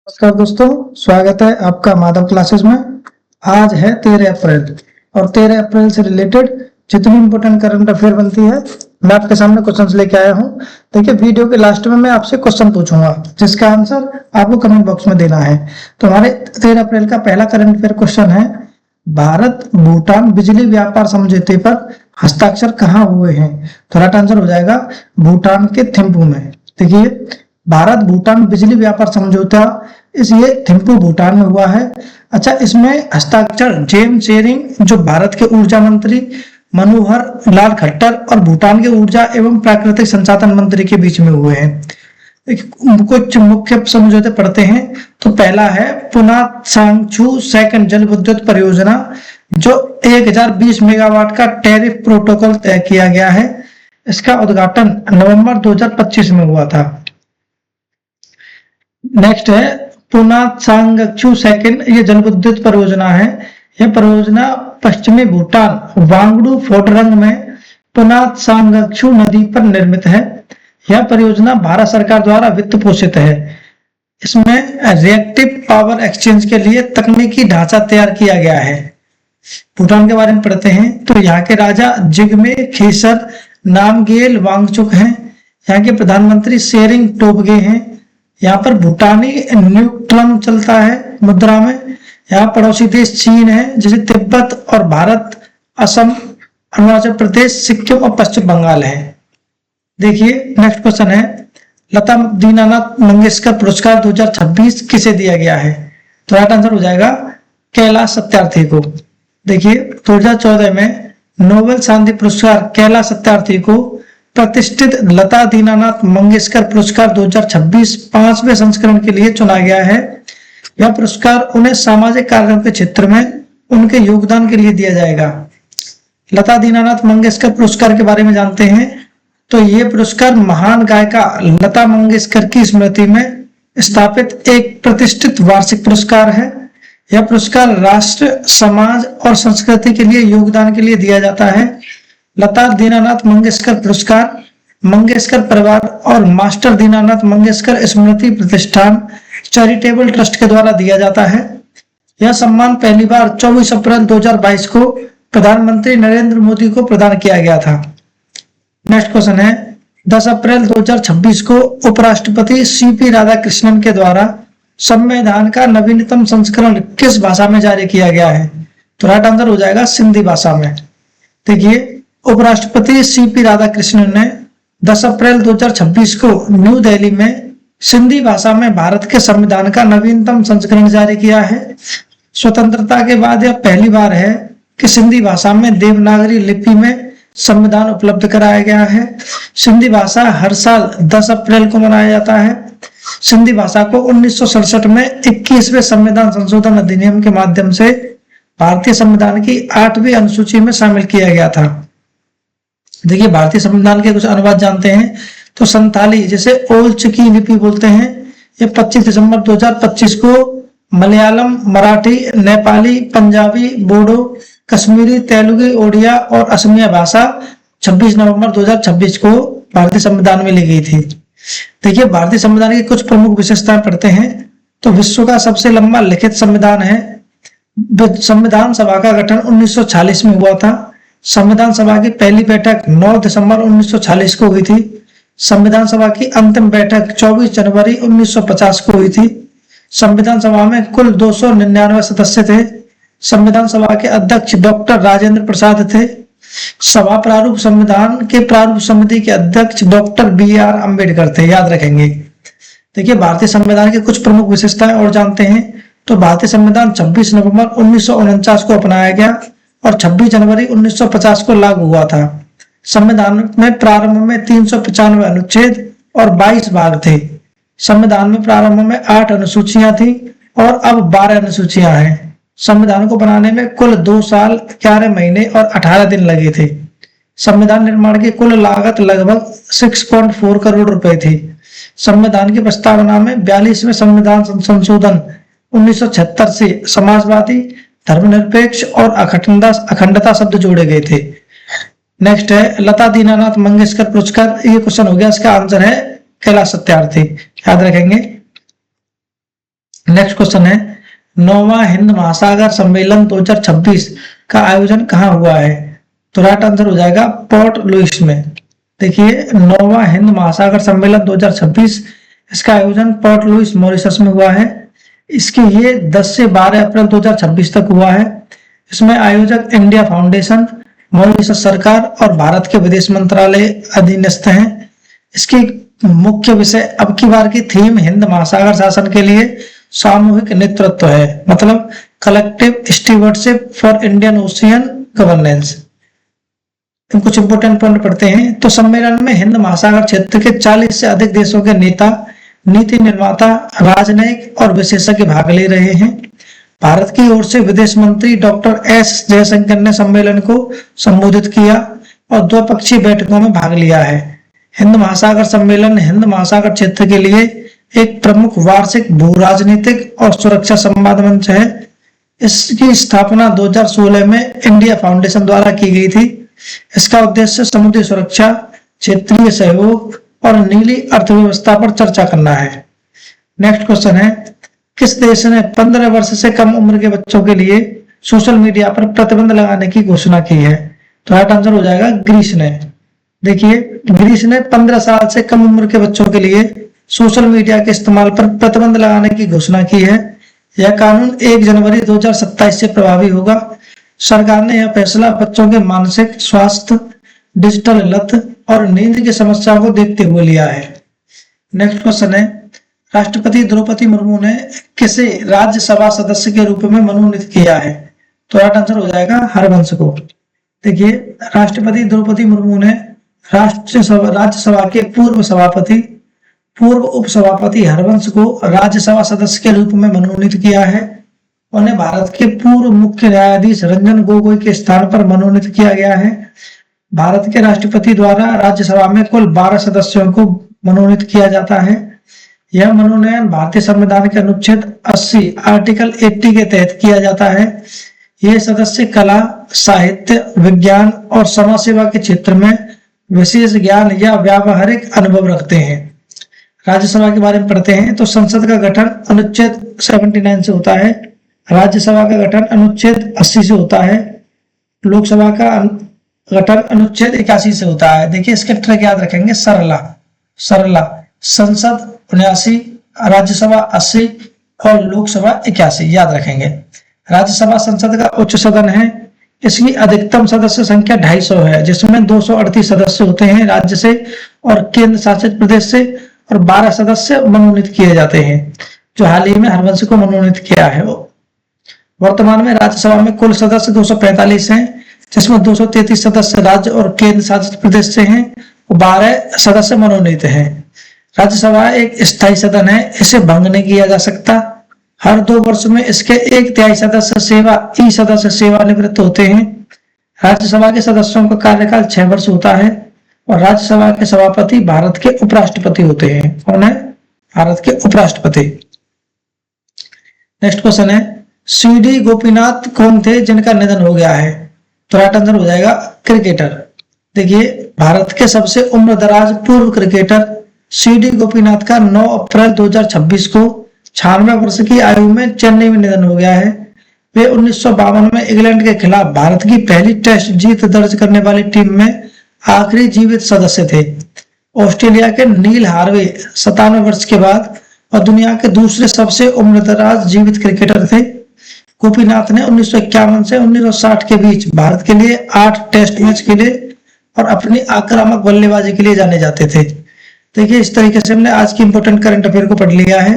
नमस्कार दोस्तों, स्वागत है आपका माधव क्लासेस में। आज है 13 अप्रैल और 13 अप्रैल से रिलेटेड जितनी इंपॉर्टेंट करंट अफेयर बनती है मैं आपके सामने क्वेश्चंस लेके आया हूं। देखिए, वीडियो के लास्ट में मैं आपसे क्वेश्चन पूछूंगा जिसका आंसर आपको कमेंट बॉक्स में देना है। तो हमारे 13 अप्रैल का पहला करंट अफेयर क्वेश्चन है, भारत भूटान बिजली व्यापार समझौते पर हस्ताक्षर कहाँ हुए हैं? तो राइट आंसर हो जाएगा भूटान के थिम्पू में। देखिए, भारत भूटान बिजली व्यापार समझौता ये थिम्पू भूटान में हुआ है। अच्छा, इसमें हस्ताक्षर जेम्स शेरिंग जो भारत के ऊर्जा मंत्री मनोहर लाल खट्टर और भूटान के ऊर्जा एवं प्राकृतिक संसाधन मंत्री के बीच में हुए हैं। कुछ मुख्य समझौते पढ़ते हैं। तो पहला है पुनात सांगचू सेकंड जल विद्युत परियोजना, जो 1020 मेगावाट का टैरिफ प्रोटोकॉल तय किया गया है। इसका उद्घाटन नवंबर 2025 में हुआ था। नेक्स्ट है पुनात सांगचू सेकंड, ये जल विद्युत परियोजना है। यह परियोजना पश्चिमी भूटान वांगडू फोडरंग में पुनात सांगचू नदी पर निर्मित है। यह परियोजना भारत सरकार द्वारा वित्त पोषित है। इसमें रिएक्टिव पावर एक्सचेंज के लिए तकनीकी ढांचा तैयार किया गया है। भूटान के बारे में पढ़ते हैं। तो यहाँ के राजा जिग्मे खेसर नामग्येल वांगचुक हैं। यहाँ के प्रधानमंत्री शेरिंग टोब्गे हैं। यहाँ पर भूटानी न्यूट्रम चलता है मुद्रा में। यहाँ पड़ोसी देश चीन है, जैसे तिब्बत और भारत, असम, अरुणाचल प्रदेश, सिक्किम और पश्चिम बंगाल है। देखिए, नेक्स्ट क्वेश्चन है, लता दीनानाथ मंगेशकर पुरस्कार 2026 किसे दिया गया है? तो राइट आंसर हो जाएगा कैलाश सत्यार्थी को। देखिए, 2014 में नोबेल शांति पुरस्कार कैलाश सत्यार्थी को प्रतिष्ठित लता दीनानाथ मंगेशकर पुरस्कार 2026 पांचवें संस्करण के लिए चुना गया है। यह पुरस्कार उन्हें सामाजिक कार्यों के क्षेत्र में उनके योगदान के लिए दिया जाएगा। लता दीनानाथ मंगेशकर पुरस्कार के बारे में जानते हैं। तो ये पुरस्कार महान गायिका लता मंगेशकर की स्मृति में स्थापित एक प्रतिष्ठित वार्षिक पुरस्कार है। यह पुरस्कार राष्ट्र, समाज और संस्कृति के लिए योगदान के लिए दिया जाता है। लता दीनानाथ मंगेशकर पुरस्कार मंगेशकर परिवार और मास्टर दीनानाथ मंगेशकर स्मृति प्रतिष्ठान चैरिटेबल ट्रस्ट के द्वारा दिया जाता है। यह सम्मान पहली बार 24 अप्रैल 2022 को प्रधानमंत्री नरेंद्र मोदी को प्रदान किया गया था। नेक्स्ट क्वेश्चन है, 10 अप्रैल 2026 को उपराष्ट्रपति सीपी राधाकृष्णन के द्वारा संविधान का नवीनतम संस्करण किस भाषा में जारी किया गया है? तो राइट आंसर हो जाएगा सिंधी भाषा में। देखिए, उपराष्ट्रपति सीपी राधाकृष्णन ने 10 अप्रैल 2026 को न्यू दिल्ली में सिंधी भाषा में भारत के संविधान का नवीनतम संस्करण जारी किया है। स्वतंत्रता के बाद यह पहली बार है कि सिंधी भाषा में देवनागरी लिपि में संविधान उपलब्ध कराया गया है। सिंधी भाषा हर साल 10 अप्रैल को मनाया जाता है। सिंधी भाषा को 1967 में 21वें संविधान संशोधन अधिनियम के माध्यम से भारतीय संविधान की 8वीं अनुसूची में शामिल किया गया था। देखिए, भारतीय संविधान के कुछ अनुवाद जानते हैं। तो संथाली, जिसे ओल्ड की लिपि बोलते हैं, ये 25 दिसंबर 2025 को मलयालम, मराठी, नेपाली, पंजाबी, बोडो, कश्मीरी, तेलुगु, ओडिया और असमिया भाषा 26 नवंबर 2026 को भारतीय संविधान में ली गई थी। देखिए, भारतीय संविधान की कुछ प्रमुख विशेषताएं पढ़ते हैं। तो विश्व का सबसे लंबा लिखित संविधान है। संविधान सभा का गठन 1946 में हुआ था। संविधान सभा की पहली बैठक 9 दिसंबर 1946 को हुई थी। संविधान सभा की अंतिम बैठक 24 जनवरी 1950 को हुई थी। संविधान सभा में कुल 299 सदस्य थे। संविधान सभा के अध्यक्ष डॉक्टर राजेंद्र प्रसाद थे। सभा प्रारूप संविधान के प्रारूप समिति के अध्यक्ष डॉक्टर BR अम्बेडकर थे, याद रखेंगे। देखिए, भारतीय संविधान की कुछ प्रमुख विशेषताएं और जानते हैं। तो भारतीय संविधान 26 नवंबर 1949 को अपनाया गया और 26 जनवरी 1950 को लागू हुआ था। संविधान में प्रारंभ में 395 अनुच्छेद और 22 भाग थे। संविधान में प्रारंभ में 8 अनुसूचियां थी और अब 12 अनुसूचियां हैं। संविधान को बनाने में कुल 2 साल 11 महीने और 18 दिन लगे थे। संविधान निर्माण की कुल लागत लगभग 6.4 करोड़ रुपए थी। संविधान की प्रस्तावना में 42वें संविधान संशोधन 1976 से समाजवादी, धर्मनिरपेक्ष और अखंडता शब्द जोड़े गए थे। नेक्स्ट है लता दीनानाथ मंगेशकर पुरस्कार। ये क्वेश्चन हो गया, इसका आंसर है कैलाश सत्यार्थी, याद रखेंगे। नेक्स्ट क्वेश्चन है, 9वां हिंद महासागर सम्मेलन 2026 का आयोजन कहाँ हुआ है? तो राइट आंसर हो जाएगा पोर्ट लुइस में। देखिए 9वां हिंद महासागर सम्मेलन 2026 इसका आयोजन पोर्ट लुइस मॉरिशस में हुआ है। इसके ये 10 से 12 अप्रैल 2026 तक हुआ है। इसमें आयोजक इंडिया फाउंडेशन, मॉरिशस सरकार और भारत के विदेश मंत्रालय अधीनस्थ हैं। इसकी मुख्य विषय अब की बार की थीम हिंद महासागर शासन के लिए सामूहिक नेतृत्व है, मतलब collective stewardship for Indian ocean governance. कुछ इंपोर्टेंट पॉइंट पढ़ते हैं। तो सम्मेलन में हिंद महासागर क्षेत्र के 40 से अधिक देशों के नेता, नीति निर्माता, राजनयिक और विशेषज्ञ भाग ले रहे हैं। भारत की ओर से विदेश मंत्री डॉक्टर एस जयशंकर ने सम्मेलन को संबोधित किया और द्विपक्षीय बैठकों में भाग लिया है। हिंद महासागर सम्मेलन हिंद महासागर क्षेत्र के लिए एक प्रमुख वार्षिक भू राजनीतिक और सुरक्षा संवाद मंच है। इसकी स्थापना 2016 में इंडिया फाउंडेशन द्वारा की गई थी। इसका उद्देश्य समुद्री सुरक्षा, क्षेत्रीय सहयोग और नीली अर्थव्यवस्था पर चर्चा करना है। नेक्स्ट क्वेश्चन है, किस देश ने 15 वर्ष से कम उम्र के बच्चों के लिए सोशल मीडिया पर प्रतिबंध लगाने की घोषणा की है? तो राइट आंसर हो जाएगा ग्रीस ने। देखिए ग्रीस ने 15 साल से कम उम्र के बच्चों के लिए सोशल मीडिया के इस्तेमाल पर प्रतिबंध लगाने की घोषणा की है। यह कानून 1 जनवरी 2027 से प्रभावी होगा। सरकार ने यह फैसला बच्चों के मानसिक स्वास्थ्य, डिजिटल लत और नींद की समस्याओं को देखते हुए लिया है। नेक्स्ट क्वेश्चन है, राष्ट्रपति द्रौपदी मुर्मू ने किसे राज्यसभा सदस्य के रूप में मनोनीत किया है? तो राइट आंसर हो जाएगा हरवंश को। देखिए राष्ट्रपति द्रौपदी मुर्मू ने राज्यसभा के पूर्व उपसभापति हरवंश को राज्यसभा सदस्य के रूप में मनोनीत किया है। उन्हें भारत के पूर्व मुख्य न्यायाधीश रंजन गोगोई के स्थान पर मनोनीत किया गया है। भारत के राष्ट्रपति द्वारा राज्यसभा में कुल 12 सदस्यों को मनोनीत किया जाता है। यह मनोनयन भारतीय संविधान के अनुच्छेद 80 आर्टिकल 80 के तहत किया जाता है। ये सदस्य कला, साहित्य, विज्ञान और समाज सेवा के क्षेत्र में विशेष ज्ञान या व्यावहारिक अनुभव रखते हैं। राज्यसभा के बारे में पढ़ते हैं। तो संसद का गठन अनुच्छेद 79 से होता है। राज्यसभा का गठन अनुच्छेद 80 से होता है। लोकसभा का गठन अनुच्छेद 81 से होता है। देखिए इसके ट्रैक याद रखेंगे, सरला संसद 79, राज्यसभा 80 और लोकसभा 81 याद रखेंगे। राज्यसभा संसद का उच्च सदन है। इसकी अधिकतम सदस्य संख्या 250 है, जिसमें 238 सदस्य होते हैं राज्य से और केंद्र शासित प्रदेश से, और 12 सदस्य मनोनीत किए जाते हैं, जो हाल ही में हरवंश को मनोनीत किया है। वर्तमान में राज्यसभा में कुल सदस्य 245 हैं, जिसमें 233 सदस्य राज्य और केंद्र शासित प्रदेश से हैं और 12 सदस्य मनोनीत हैं। राज्यसभा एक स्थायी सदन है, इसे भंग नहीं किया जा सकता। हर 2 वर्ष में इसके 1/3 सदस्य सेवानिवृत्त होते हैं। राज्यसभा के सदस्यों का कार्यकाल 6 वर्ष होता है और राज्यसभा के सभापति भारत के उपराष्ट्रपति होते हैं। कौन है? भारत के उपराष्ट्रपति। नेक्स्ट क्वेश्चन है, सीडी गोपीनाथ कौन थे जिनका निधन हो गया है? तो राइट आंसर हो जाएगा क्रिकेटर। देखिए भारत के सबसे उम्रदराज पूर्व क्रिकेटर सीडी गोपीनाथ का 9 अप्रैल 2026 को 96 वर्ष की आयु में चेन्नई में निधन हो गया है। वे 1952 में इंग्लैंड के खिलाफ भारत की पहली टेस्ट जीत दर्ज करने वाली टीम में आखिरी जीवित सदस्य थे। ऑस्ट्रेलिया के नील हार्वे 97 वर्ष के बाद और दुनिया के दूसरे सबसे उम्रदराज जीवित क्रिकेटर थे। गोपीनाथ ने 1951 से 1960 के बीच भारत के लिए 8 टेस्ट मैच खेले और अपनी आक्रामक बल्लेबाजी के लिए जाने जाते थे। देखिए इस तरीके से हमने आज की इंपोर्टेंट करंट अफेयर को पढ़ लिया है।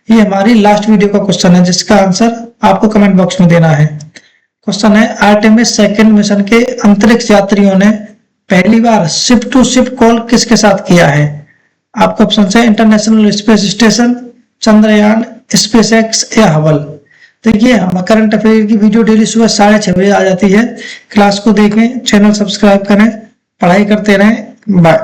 ये हमारी लास्ट वीडियो का क्वेश्चन है, जिसका आंसर आपको कमेंट बॉक्स में देना है। क्वेश्चन है, आर्टेमिस 2 मिशन के अंतरिक्ष यात्रियों ने पहली बार शिप टू शिप कॉल किसके साथ किया है? आपको ऑप्शन है international space station, Chandrayaan, SpaceX या हबल। देखिए हम करंट अफेयर की वीडियो डेली सुबह 6:30 बजे आ जाती है। क्लास को देखें, चैनल सब्सक्राइब करें, पढ़ाई करते रहें। बाय।